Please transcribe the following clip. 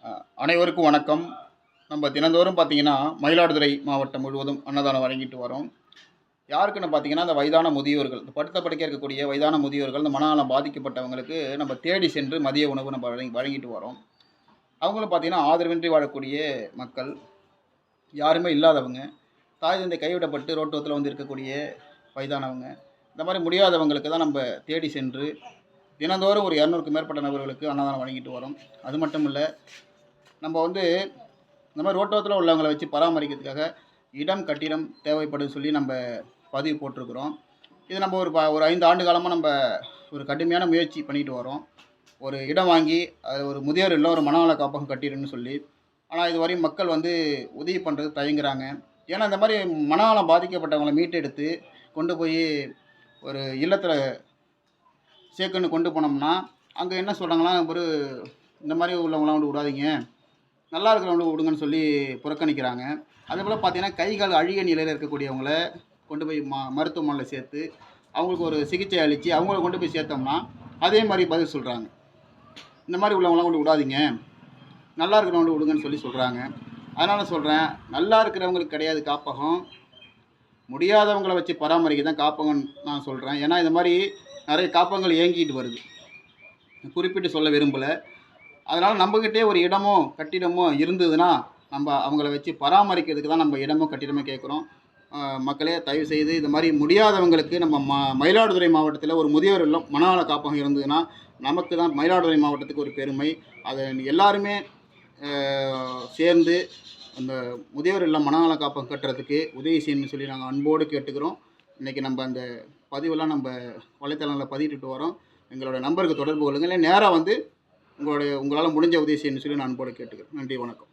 அனைவருக்கும் வணக்கம். நம்ம தினந்தோறும் பார்த்தீங்கன்னா, மயிலாடுதுறை மாவட்டம் முழுவதும் அன்னதானம் வழங்கிட்டு வரோம். யாருக்குன்னு பார்த்தீங்கன்னா, அந்த வயதான முதியோர்கள், இந்த படுத்த படுக்கையா இருக்கக்கூடிய வயதான முதியோர்கள், இந்த மனநலம் பாதிக்கப்பட்டவங்களுக்கு நம்ம தேடி சென்று மதிய உணவு நம்ம வழங்கிட்டு வரோம். அவங்களும் பார்த்தீங்கன்னா, ஆதரவின்றி வாழக்கூடிய மக்கள், யாருமே இல்லாதவங்க, தாய் தந்தை கைவிடப்பட்டு ரோட்டோரத்தில வந்து இருக்கக்கூடிய வயதானவங்க, இந்த மாரி முடியாதவங்களுக்கு தான் நம்ம தேடி சென்று, தினந்தோறும் ஒரு 200க்கும் மேற்பட்ட நபர்களுக்கு அன்னதானம் வழங்கிட்டு வரோம். அது மட்டும் இல்ல, நம்ம வந்து இந்த மாதிரி ரோட்டோரத்தில் உள்ளவங்களை வச்சு பராமரிக்கிறதுக்காக இடம் கட்டிடம் தேவைப்படுன்னு சொல்லி நம்ம பதிவு போட்டிருக்கிறோம். இது நம்ம ஒரு 5 ஆண்டு காலமாக நம்ம ஒரு கடுமையான முயற்சி பண்ணிட்டு வரோம். ஒரு இடம் வாங்கி அது ஒரு முதியோர் இல்லம், ஒரு மனநல காப்பகம் கட்டிடுன்னு சொல்லி. ஆனால் இதுவரையும் மக்கள் வந்து உதவி பண்ணுறது தயங்குறாங்க. ஏன்னா இந்த மாதிரி மனநலம் பாதிக்கப்பட்டவங்களை மீட்டெடுத்து கொண்டு போய் ஒரு இல்லத்தில் சேர்க்கன்னு கொண்டு போனோம்னா, அங்கே என்ன சொல்கிறாங்கன்னா, இந்த மாதிரி உள்ளவங்களாம் வந்து விடாதீங்க, நல்லா இருக்கிறவங்களுக்கு விடுங்கன்னு சொல்லி புறக்கணிக்கிறாங்க. அதேபோல் பார்த்தீங்கன்னா, கை கால் அழுகிய நிலையில் இருக்கக்கூடியவங்கள கொண்டு போய் மருத்துவமனையில் சேர்த்து, அவங்களுக்கு ஒரு சிகிச்சை அளித்து அவங்கள கொண்டு போய் சேர்த்தோம்னா, அதே மாதிரி பதில் சொல்கிறாங்க. இந்த மாதிரி உள்ளவங்களாம் கொண்டு விடாதீங்க, நல்லா இருக்கிறவங்களுக்கு விடுங்கன்னு சொல்லி சொல்கிறாங்க. அதனால் சொல்கிறேன், நல்லா இருக்கிறவங்களுக்கு கிடையாது காப்பகம், முடியாதவங்கள வச்சு பராமரிக்க தான் காப்பகம்னு நான் சொல்கிறேன். ஏன்னா இந்த மாதிரி நிறைய காப்பகங்கள் இயங்கிட்டு வருது, குறிப்பிட்டு சொல்ல விரும்பலை. அதனால் நம்மக்கிட்டே ஒரு இடமோ கட்டிடமோ இருந்ததுன்னா, நம்ம அவங்கள வச்சு பராமரிக்கிறதுக்கு தான் நம்ம இடமோ கட்டிடமோ கேட்குறோம். மக்களே தயவுசெய்து இந்த மாதிரி முடியாதவங்களுக்கு நம்ம மயிலாடுதுறை மாவட்டத்தில் ஒரு முதியோர் இல்லம் மனநல காப்பகம் இருந்ததுன்னா, நமக்கு தான் மயிலாடுதுறை மாவட்டத்துக்கு ஒரு பெருமை. அதை எல்லாருமே சேர்ந்து அந்த முதியோர் இல்லம் மனநல காப்பகம் கட்டுறதுக்கு உதவி செய்யணும்னு சொல்லி நாங்கள் அன்போடு கேட்டுக்கிறோம். இன்றைக்கி நம்ம அந்த பதிவெல்லாம் நம்ம வலைத்தளங்களில் பதிவிட்டுட்டு வரோம். எங்களோட நம்பருக்கு தொடர்பு கொள்ளுங்கள். இல்லை நேராக வந்து உங்களால் முடிஞ்ச உதவி செய்யணும்னு சொல்லி நான் அன்போடு கேட்டுக்கிறேன். நன்றி, வணக்கம்.